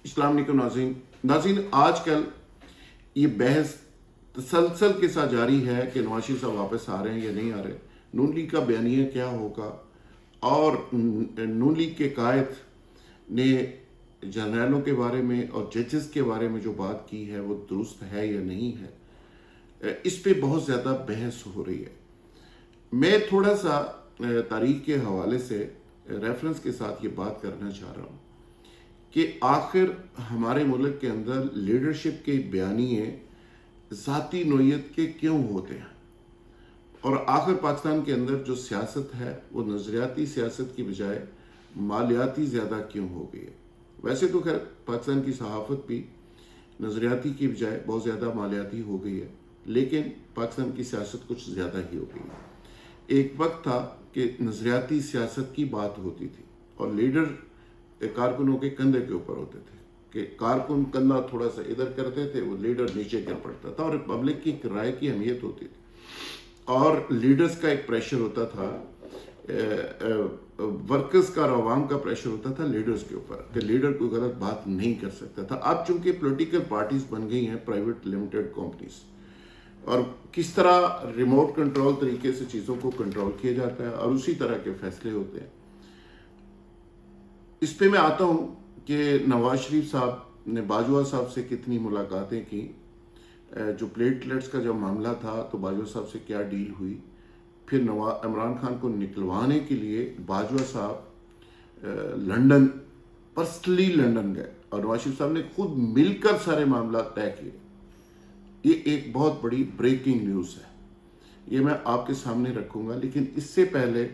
السلام علیکم ناظرین آج کل یہ بحث تسلسل کے ساتھ جاری ہے کہ نواز شریف صاحب واپس آ رہے ہیں یا نہیں آ رہے، نون لیگ کا بیانیہ کیا ہوگا، اور نون لیگ کے قائد نے جرنیلوں کے بارے میں اور ججز کے بارے میں جو بات کی ہے وہ درست ہے یا نہیں ہے، اس پہ بہت زیادہ بحث ہو رہی ہے۔ میں تھوڑا سا تاریخ کے حوالے سے ریفرنس کے ساتھ یہ بات کرنا چاہ رہا ہوں کہ آخر ہمارے ملک کے اندر لیڈرشپ کے بیانیے ذاتی نوعیت کے کیوں ہوتے ہیں، اور آخر پاکستان کے اندر جو سیاست ہے وہ نظریاتی سیاست کی بجائے مالیاتی زیادہ کیوں ہو گئی ہے۔ ویسے تو خیر پاکستان کی صحافت بھی نظریاتی کی بجائے بہت زیادہ مالیاتی ہو گئی ہے، لیکن پاکستان کی سیاست کچھ زیادہ ہی ہو گئی ہے۔ ایک وقت تھا کہ نظریاتی سیاست کی بات ہوتی تھی اور لیڈر کارکنوں کے کندھے کے اوپر ہوتے تھے کہ کارکن کندھا تھوڑا سا ادھر کرتے تھے، وہ لیڈر نیچے گر پڑتا تھا، اور پبلک کی رائے کی اہمیت ہوتی تھی اور لیڈرز کا ایک پریشر ہوتا تھا، ورکرز کا اور عوام کا پریشر ہوتا تھا لیڈرز کے اوپر کہ لیڈر کوئی غلط بات نہیں کر سکتا تھا۔ اب چونکہ پولیٹیکل پارٹیز بن گئی ہیں پرائیویٹ لمیٹڈ کمپنیز، اور کس طرح ریموٹ کنٹرول طریقے سے چیزوں کو کنٹرول کیا جاتا ہے اور اسی طرح کے فیصلے ہوتے ہیں۔ اس پہ میں آتا ہوں کہ نواز شریف صاحب نے باجوہ صاحب سے کتنی ملاقاتیں کی، جو پلیٹلیٹس کا جب معاملہ تھا تو باجوہ صاحب سے کیا ڈیل ہوئی، پھر عمران خان کو نکلوانے کے لیے باجوہ صاحب لنڈن پرسنلی لنڈن گئے اور نواز شریف صاحب نے خود مل کر سارے معاملات طے کیے۔ یہ ایک بہت بڑی بریکنگ نیوز ہے، یہ میں آپ کے سامنے رکھوں گا، لیکن اس سے پہلے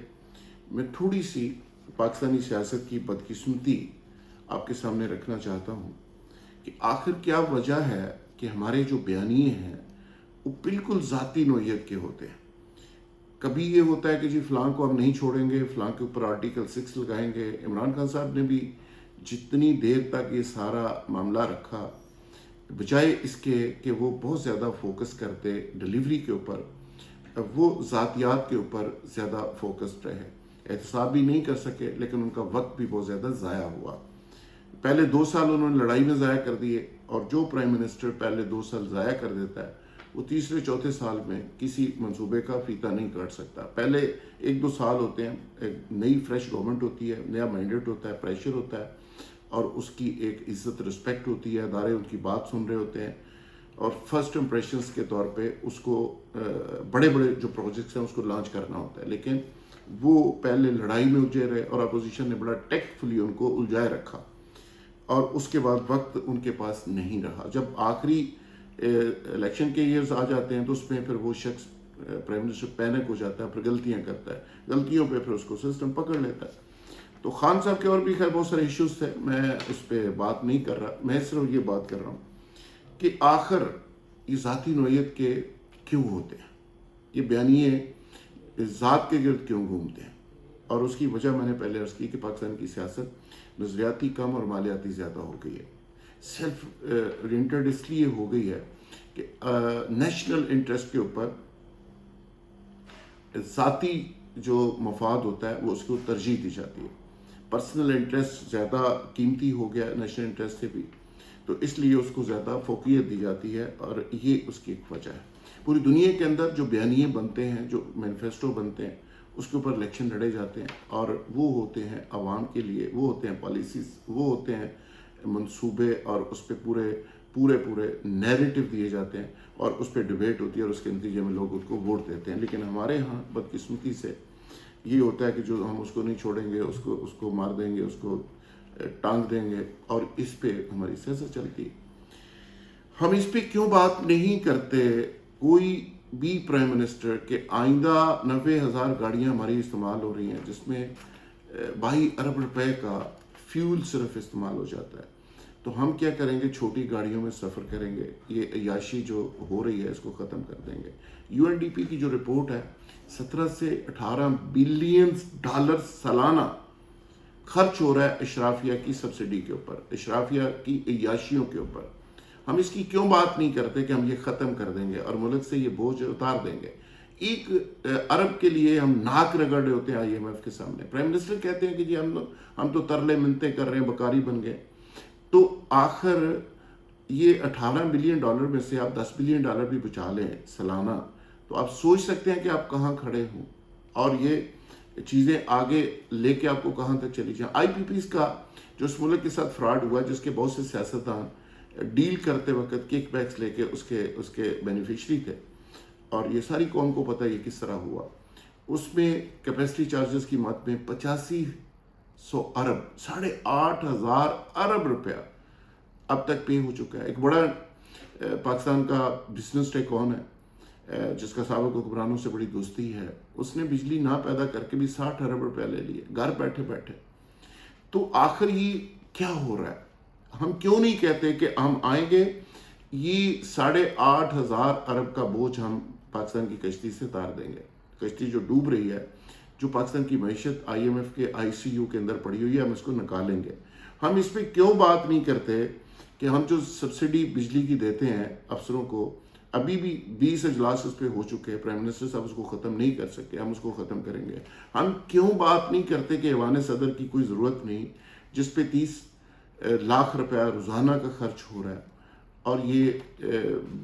میں تھوڑی سی پاکستانی سیاست کی بدقسمتی آپ کے سامنے رکھنا چاہتا ہوں کہ آخر کیا وجہ ہے کہ ہمارے جو بیانیے ہیں وہ بالکل ذاتی نوعیت کے ہوتے ہیں۔ کبھی یہ ہوتا ہے کہ جی فلاں کو ہم نہیں چھوڑیں گے، فلاں کے اوپر آرٹیکل 6 لگائیں گے۔ عمران خان صاحب نے بھی جتنی دیر تک یہ سارا معاملہ رکھا، بجائے اس کے کہ وہ بہت زیادہ فوکس کرتے ڈیلیوری کے اوپر، وہ ذاتیات کے اوپر زیادہ فوکسڈ رہے۔ احتساب بھی نہیں کر سکے، لیکن ان کا وقت بھی بہت زیادہ ضائع ہوا۔ پہلے 2 سال انہوں نے لڑائی میں ضائع کر دیے، اور جو پرائم منسٹر پہلے 2 سال ضائع کر دیتا ہے وہ تیسرے چوتھے سال میں کسی منصوبے کا فیتہ نہیں کاٹ سکتا۔ پہلے 1-2 سال ہوتے ہیں، ایک نئی فریش گورنمنٹ ہوتی ہے، نیا مینڈیٹ ہوتا ہے، پریشر ہوتا ہے، اور اس کی ایک عزت رسپیکٹ ہوتی ہے، ادارے ان کی بات سن رہے ہوتے ہیں، اور فرسٹ امپریشنز کے طور پہ اس کو بڑے بڑے جو پروجیکٹس ہیں اس کو لانچ کرنا ہوتا ہے۔ لیکن وہ پہلے لڑائی میں الجھے رہے اور اپوزیشن نے بڑا ٹیکٹفلی ان کو الجھائے رکھا، اور اس کے بعد وقت ان کے پاس نہیں رہا۔ جب آخری الیکشن کے ایئرز آ جاتے ہیں تو اس میں پھر وہ شخص پرائم منسٹر پینک ہو جاتا ہے، پھر غلطیاں کرتا ہے، غلطیوں پہ پھر اس کو سسٹم پکڑ لیتا ہے۔ تو خان صاحب کے اور بھی خیر بہت سارے ایشوز تھے، میں اس پہ بات نہیں کر رہا، میں صرف یہ بات کر رہا ہوں کہ آخر یہ ذاتی نوعیت کے کیوں ہوتے ہیں، یہ بیانیے ذات کے گرد کیوں گھومتے ہیں، اور اس کی وجہ میں نے پہلے عرض کی کہ پاکستان کی سیاست نظریاتی کم اور مالیاتی زیادہ ہو گئی ہے۔ سیلف اورینٹڈ اس لیے ہو گئی ہے کہ نیشنل انٹرسٹ کے اوپر ذاتی جو مفاد ہوتا ہے وہ اس کو ترجیح دی جاتی ہے۔ پرسنل انٹرسٹ زیادہ قیمتی ہو گیا نیشنل انٹرسٹ سے بھی، تو اس لیے اس کو زیادہ فوقیت دی جاتی ہے، اور یہ اس کی ایک وجہ ہے۔ پوری دنیا کے اندر جو بیانیے بنتے ہیں، جو مینیفیسٹو بنتے ہیں، اس کے اوپر الیکشن لڑے جاتے ہیں، اور وہ ہوتے ہیں عوام کے لیے، وہ ہوتے ہیں پالیسیز، وہ ہوتے ہیں منصوبے، اور اس پہ پورے نیریٹو دیے جاتے ہیں، اور اس پہ ڈیبیٹ ہوتی ہے، اور اس کے نتیجے میں لوگ اس کو ووٹ دیتے ہیں۔ لیکن ہمارے ہاں بدقسمتی سے یہ ہوتا ہے کہ جو ہم اس کو نہیں چھوڑیں گے، اس کو مار دیں گے، اس کو ٹانگ دیں گے، اور اس پہ ہماری سیاست چلتی ہے۔ ہم اس پہ کیوں بات نہیں کرتے؟ کوئی بھی پرائم منسٹر کہ آئندہ 90,000 گاڑیاں ہماری استعمال ہو رہی ہیں، جس میں 22 ارب روپے کا فیول صرف استعمال ہو جاتا ہے، تو ہم کیا کریں گے؟ چھوٹی گاڑیوں میں سفر کریں گے، یہ عیاشی جو ہو رہی ہے اس کو ختم کر دیں گے۔ UNDP کی جو رپورٹ ہے، 17 سے 18 بلین ڈالر سالانہ خرچ ہو رہا ہے اشرافیہ کی سبسڈی کے اوپر، اشرافیہ کی عیاشیوں کے اوپر۔ ہم اس کی کیوں بات نہیں کرتے کہ ہم یہ ختم کر دیں گے اور ملک سے یہ بوجھ اتار دیں گے؟ 1 ارب کے لیے ہم ناک رگڑ رہے ہوتے ہیں IMF کے سامنے۔ پرائم منسٹر کہتے ہیں کہ جی ہم تو ترلے منتیں کر رہے ہیں، بکاری بن گئے۔ तो आखिर ये $18 बिलियन में से आप $10 बिलियन भी बचा लें सालाना, तो आप सोच सकते हैं कि आप कहाँ खड़े हों और ये चीज़ें आगे लेके आपको कहाँ तक चली जाएं। IPPs का जो इस मुल्क के साथ फ्रॉड हुआ, जिसके बहुत से सियासतदान डील करते वक्त किक बैक्स लेके उसके बेनिफिशरी थे, और ये सारी कौम को पता है ये किस तरह हुआ। उसमें कैपेसिटी चार्जेस की मद में 8500 अरब, 8,500 अरब रुपया अब तक पे हो चुका है। एक बड़ा पाकिस्तान का बिजनेस टाइकून है जिसका साबिक हुक्मरानों से बड़ी दोस्ती है, उसने बिजली ना पैदा करके भी 60 अरब रुपया ले लिए घर बैठे बैठे। तो आखिर ये क्या हो रहा है? हम क्यों नहीं कहते कि हम आएंगे, ये 8,500 अरब का बोझ हम पाकिस्तान की कश्ती से उतार देंगे। कश्ती जो डूब रही है, जो पाकिस्तान की मैशत IMF के ICU के अंदर पड़ी हुई है, हम इसको निकालेंगे। हम इस पर क्यों बात नहीं करते कि हम जो सब्सिडी बिजली की देते हैं अफसरों को, अभी भी 20 अजलास उस पर हो चुके हैं, प्राइम मिनिस्टर साहब उसको ख़त्म नहीं कर सके, हम उसको ख़त्म करेंगे। हम क्यों बात नहीं करते कि ऐवान सदर की कोई ज़रूरत नहीं, जिस पे 30 लाख रुपया रोज़ाना का खर्च हो रहा है और ये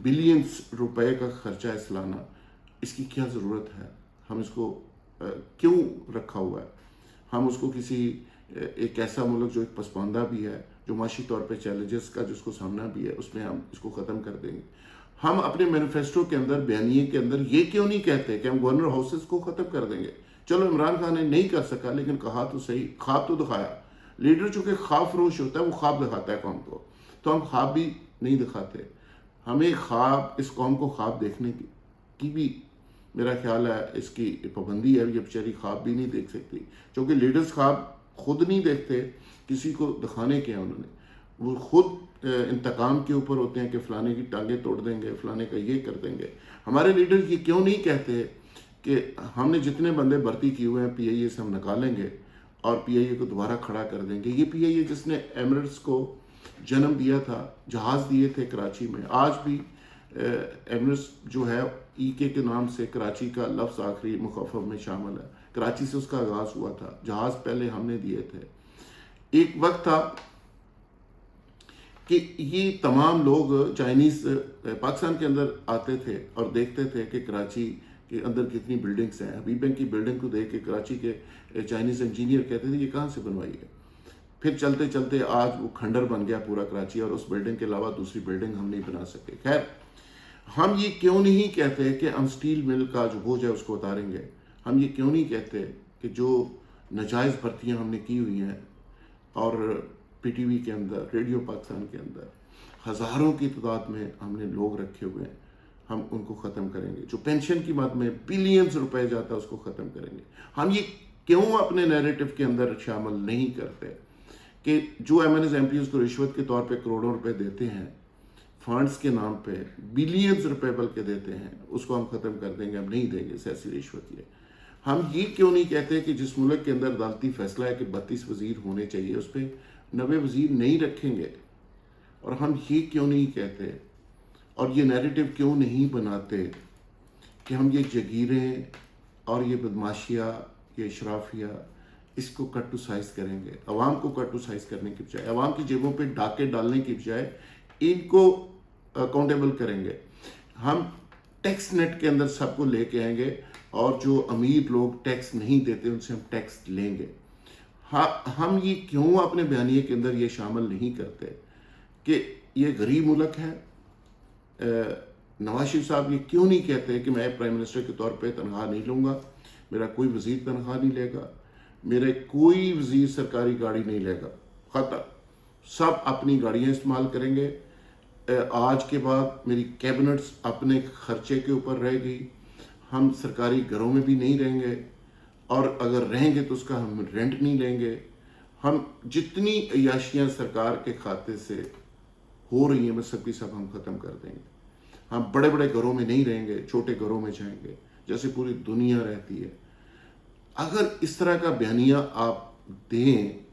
बिलियंस रुपए का खर्चा है सालाना, इसकी क्या ज़रूरत है? हम इसको क्यों रखा हुआ है? हम उसको किसी एक ऐसा मुल्क जो एक पसमानदा भी है, जो माशी तौर पे चैलेंजेस का जिसको सामना भी है, उसमें हम इसको ख़त्म कर देंगे। हम अपने मैनिफेस्टो के अंदर, बयानिए के अंदर ये क्यों नहीं कहते कि हम गवर्नर हाउसेस को ख़त्म कर देंगे? चलो इमरान खान ने नहीं कर सका, लेकिन कहा तो सही, ख्वाब तो दिखाया। लीडर चूँकि ख्वाब फरोश होता है, वो ख्वाब दिखाता है कौम को, तो हम ख्वाब भी नहीं दिखाते। हमें ख्वाब, इस कौम को ख्वाब देखने की भी मेरा ख्याल है इसकी पाबंदी है। ये बेचारी ख्वाब भी नहीं देख सकती, क्योंकि लीडर्स ख्वाब खुद नहीं देखते, किसी को दिखाने के हैं उन्होंने। वो खुद इंतकाम के ऊपर होते हैं कि फ़लाने की टांगें तोड़ देंगे, फ़लाने का ये कर देंगे। हमारे लीडर ये क्यों नहीं कहते कि हमने जितने बंदे भर्ती किए हुए हैं PIA से हम निकालेंगे और PIA को दोबारा खड़ा कर देंगे। ये PIA जिसने एमिरेट्स को जन्म दिया था, जहाज़ दिए थे कराची में, आज भी एमिरेट्स जो है EK के नाम से कराची का लफ्ज़ आखिरी मुखफ़फ़ में शामिल है। कराची से उसका आगाज़ हुआ था, जहाज़ पहले हमने दिए थे। एक वक्त था कि ये तमाम लोग चाइनीज़ पाकिस्तान के अंदर आते थे और देखते थे कि कराची के अंदर कितनी बिल्डिंग्स हैं। हबीब बैंक की बिल्डिंग को देख के कराची के चाइनीज़ इंजीनियर कहते थे ये कहाँ से बनवाई है। फिर चलते चलते आज वो खंडर बन गया पूरा कराची, और उस बिल्डिंग के अलावा दूसरी बिल्डिंग हम नहीं बना सके। खैर, हम ये क्यों नहीं कहते कि हम स्टील मिल का जो बोझ है उसको उतारेंगे? हम ये क्यों नहीं कहते कि जो नाजायज़ भर्तियाँ हमने की हुई हैं, और PTV के अंदर, रेडियो पाकिस्तान के अंदर हज़ारों की तादाद में हमने लोग रखे हुए हैं, हम उनको ख़त्म करेंगे। जो पेंशन की मद में बिलियंस रुपए जाता है उसको ख़त्म करेंगे। हम ये क्यों अपने नैरेटिव के अंदर शामिल नहीं करते कि जो MNs MPs को रिश्वत के तौर पे करोड़ों रुपए देते हैं, फंड्स के नाम पे बिलियंस रुपए बल्कि देते हैं, उसको हम ख़त्म कर देंगे, हम नहीं देंगे सियासी रिश्वत। ये हम ये क्यों नहीं कहते कि जिस मुल्क के अंदर अदालती फैसला है कि 32 वज़ीर होने चाहिए, उस पर 90 वज़ीर नहीं रखेंगे? और हम ये क्यों नहीं कहते और ये नैरेटिव क्यों नहीं बनाते कि हम ये जगीरें और ये बदमाशियाँ, ये इशराफिया, इसको कट टू साइज करेंगे? अवाम को कट टू साइज करने की बजाय, अवाम की जेबों पे डाके डालने की बजाय इनको अकाउंटेबल करेंगे। हम टैक्स नेट के अंदर सबको लेके आएंगे, और जो अमीर लोग टैक्स नहीं देते उनसे हम टैक्स लेंगे। हाँ, हम ये क्यों अपने बयानिए के अंदर ये शामिल नहीं करते कि ये गरीब मुल्क है? नवाज शरीफ साहब ये क्यों नहीं कहते कि मैं प्राइम मिनिस्टर के तौर पे तनख्वाह नहीं लूँगा, मेरा कोई वज़ीर तनख्वाह नहीं लेगा, मेरे कोई वज़ीर सरकारी गाड़ी नहीं लेगा, ख़त्म, सब अपनी गाड़ियाँ इस्तेमाल करेंगे। आज के बाद मेरी कैबिनेट्स अपने खर्चे के ऊपर रहेगी, हम सरकारी घरों में भी नहीं रहेंगे, और अगर रहेंगे तो उसका हम रेंट नहीं लेंगे। हम जितनी अयाशियाँ सरकार के खाते से हो रही हैं, बस सबकी सब हम ख़त्म कर देंगे। हम बड़े बड़े घरों में नहीं रहेंगे, छोटे घरों में जाएंगे जैसे पूरी दुनिया रहती है। अगर इस तरह का बयानिया आप दें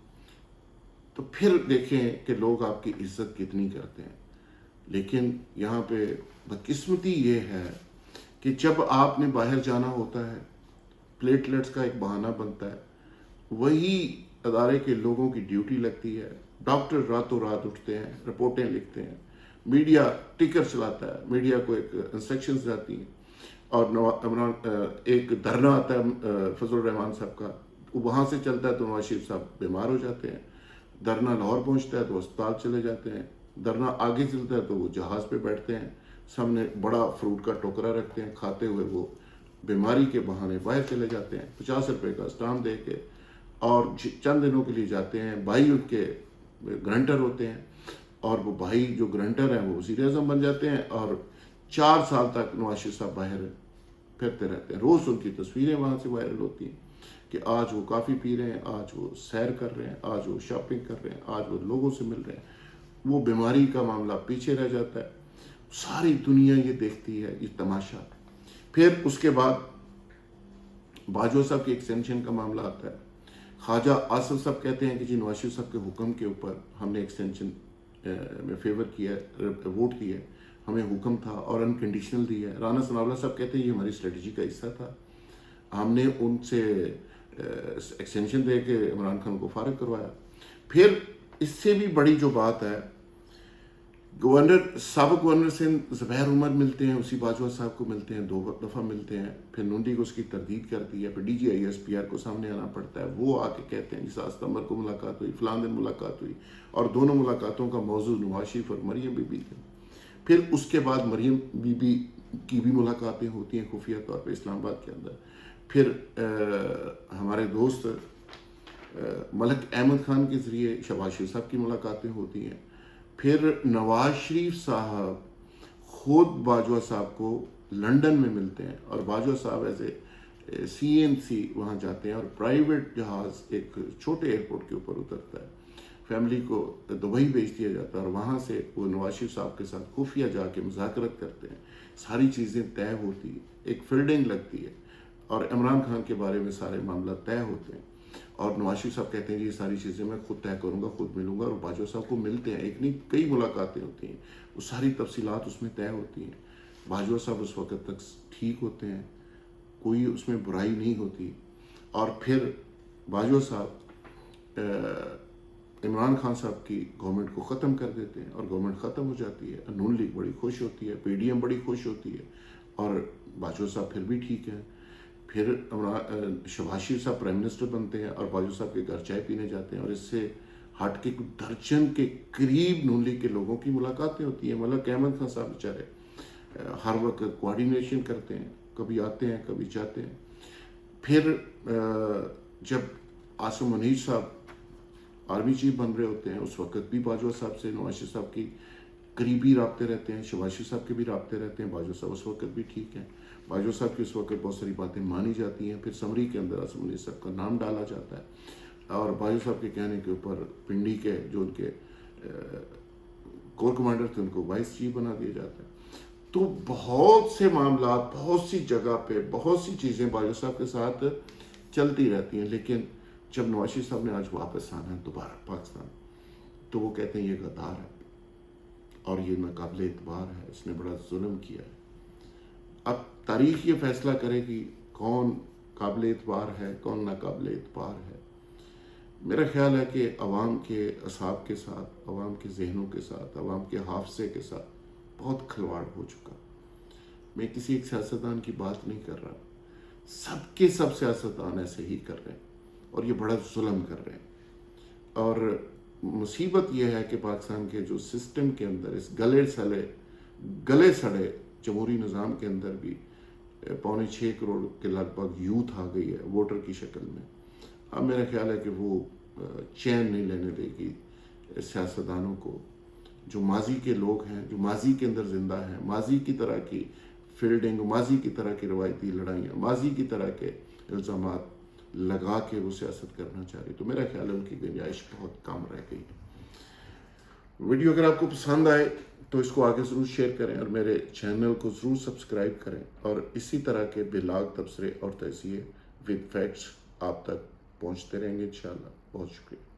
तो फिर देखें कि लोग आपकी इज्जत कितनी करते हैं। लेकिन यहाँ पे बदकिस्मती ये है कि जब आपने बाहर जाना होता है, प्लेटलेट्स का एक बहाना बनता है, वही अदारे के लोगों की ड्यूटी लगती है डॉक्टर रातों रात उठते हैं, रिपोर्टें लिखते हैं, मीडिया टिकर चलाता है, मीडिया को एक इंस्ट्रक्शंस जाती हैं, और एक धरना आता है फजल रहमान साहब का, वो वहाँ से चलता है तो नवाज शरीफ साहब बीमार हो जाते हैं, धरना लाहौर पहुँचता है तो अस्पताल चले जाते हैं, धरना आगे चलता है तो वो जहाज़ पे बैठते हैं, सामने बड़ा फ्रूट का टोकरा रखते हैं, खाते हुए वो बीमारी के बहाने बाहर चले जाते हैं, 50 रुपए का स्टाम्प दे के, और चंद दिनों के लिए जाते हैं। भाई उनके ग्रंटर होते हैं, और वो भाई जो ग्रंटर हैं वो वज़ीर आज़म बन जाते हैं, और 4 साल तक नवाज शरीफ साहब बाहर फिरते रहते हैं। रोज़ उनकी तस्वीरें वहाँ से वायरल होती हैं कि आज वो काफ़ी पी रहे हैं, आज वो सैर कर रहे हैं, आज वो शॉपिंग कर रहे हैं, आज वो लोगों से मिल रहे हैं। वो बीमारी का मामला पीछे रह जाता है, सारी दुनिया ये देखती है, ये तमाशा। फिर उसके बाद बाजवा साहब की एक्सटेंशन का मामला आता है। ख्वाजा आसिफ साहब कहते हैं कि जी नवाज शरीफ साहब के हुक्म के ऊपर हमने एक्सटेंशन में फेवर किया, वोट दिया, हमें हुक्म था और अनकंडीशनल दिया है। राना सनाउल्लाह साहब कहते हैं ये हमारी स्ट्रेटजी का हिस्सा था, हमने उनसे एक्सटेंशन दे के इमरान खान को फारिग करवाया। फिर इससे भी बड़ी जो बात है, साबिक गवर्नर सिंध ज़ुबैर उमर मिलते हैं, उसी बाजवा साहब को मिलते हैं, 2 दफ़ा मिलते हैं। फिर नूंडी को उसकी तरदीद करती है, फिर DGISPR को सामने आना पड़ता है। वो आके कहते हैं जी 7 सितंबर को मुलाकात हुई, फलां दिन मुलाकात हुई, और दोनों मुलाकातों का मौजू नवाज शरीफ और मरियम बीबी थे। फिर उसके बाद मरियम बीबी की भी मुलाकातें होती हैं खुफिया तौर पर इस्लामाबाद के अंदर। फिर हमारे दोस्त मलक अहमद खान के ज़रिए शहबाज शरीफ साहब की मुलाकातें होती हैं। फिर नवाज शरीफ साहब खुद बाजवा साहब को लंदन में मिलते हैं, और बाजवा साहब ऐसे CNC वहाँ जाते हैं, और प्राइवेट जहाज़ एक छोटे एयरपोर्ट के ऊपर उतरता है, फैमिली को दुबई भेज दिया जाता है, और वहाँ से वो नवाज शरीफ साहब के साथ खुफिया जाके मुज़ाकरत करते हैं। सारी चीज़ें तय होती है, एक फील्डिंग लगती है, और इमरान खान के बारे में सारे मामला तय होते हैं। और नवाज शरीफ साहब कहते हैं ये सारी चीज़ें मैं खुद तय करूँगा, खुद मिलूंगा, और बाजवा साहब को मिलते हैं। एक नहीं कई मुलाकातें होती हैं, वो सारी तफसीलात उसमें तय होती हैं। बाजवा साहब उस वक्त तक ठीक होते हैं, कोई उसमें बुराई नहीं होती। और फिर बाजवा साहब इमरान खान साहब की गवर्नमेंट को ख़त्म कर देते हैं, और गवर्नमेंट ख़त्म हो जाती है। नून लीग बड़ी खुश होती है, PDM बड़ी खुश होती है, और बाजवा साहब फिर भी ठीक है। फिर शहबाज शरीफ साहब प्राइम मिनिस्टर बनते हैं, और बाजवा साहब के घर चाय पीने जाते हैं, और इससे हट के कुछ दर्जन के करीब नून लीग के लोगों की मुलाकातें होती हैं। मलक अहमद खान साहब बेचारे हर वक्त कोऑर्डिनेशन करते हैं, कभी आते हैं कभी जाते हैं। फिर जब आसिम मुनीर साहब आर्मी चीफ बन रहे होते हैं, उस वक्त भी बाजवा साहब से नवाज शरीफ साहब की करीबी राब्ते रहते हैं, शहबाज शरीफ साहब के भी राब्ते रहते हैं। बाजवा साहब उस वक्त भी ठीक हैं, बाजवा साहब की उस वक्त बहुत सारी बातें मानी जाती हैं। फिर समरी के अंदर आसिम मुनीर साहब का नाम डाला जाता है, और बाजवा साहब के कहने के ऊपर पिंडी के जो उनके कोर कमांडर थे उनको वाइस चीफ बना दिया जाता है। तो बहुत से मामला, बहुत सी जगह पे बहुत सी चीज़ें बाजवा साहब के साथ चलती रहती हैं। लेकिन जब नवाज शरीफ साहब ने आज वापस आना है दोबारा पाकिस्तान, तो वो कहते हैं ये गद्दार है और ये नाकाबिल एतबार है, इसने बड़ा जुल्म किया है। अब तारीख ये फैसला करे कि कौन काबिल एतबार है, कौन नाकाबिल एतबार है। मेरा ख्याल है कि अवाम के असाब के साथ, अवाम के जहनों के साथ, अवाम के हाफजे के साथ बहुत खिलवाड़ हो चुका। मैं किसी एक सियासतदान की बात नहीं कर रहा, सबके सब सियासतदान ऐसे ही कर रहे हैं, और ये बड़ा जुल्म कर रहे हैं। और मुसीबत यह है कि पाकिस्तान के जो सिस्टम के अंदर इस गले सड़े जमहूरी निज़ाम के अंदर भी 6.25 करोड़ के लगभग यूथ आ गई है वोटर की शक्ल में। अब मेरा ख्याल है कि वो चैन नहीं लेने देगी सियासतदानों को, जो माजी के लोग हैं, जो माजी के अंदर ज़िंदा हैं, माजी की तरह की फील्डिंग, माजी की तरह की रवायती लड़ाइयाँ, माजी की तरह के इल्ज़ामात लगा के वो सियासत करना चाह रही। तो मेरा ख्याल है उनकी गुंजाइश बहुत कम रह गई है। वीडियो अगर आपको पसंद आए तो इसको आगे ज़रूर शेयर करें, और मेरे चैनल को ज़रूर सब्सक्राइब करें, और इसी तरह के बेलाग तबसरे और तजिए विद फैक्ट्स आप तक पहुँचते रहेंगे इंशाअल्लाह। बहुत शुक्रिया।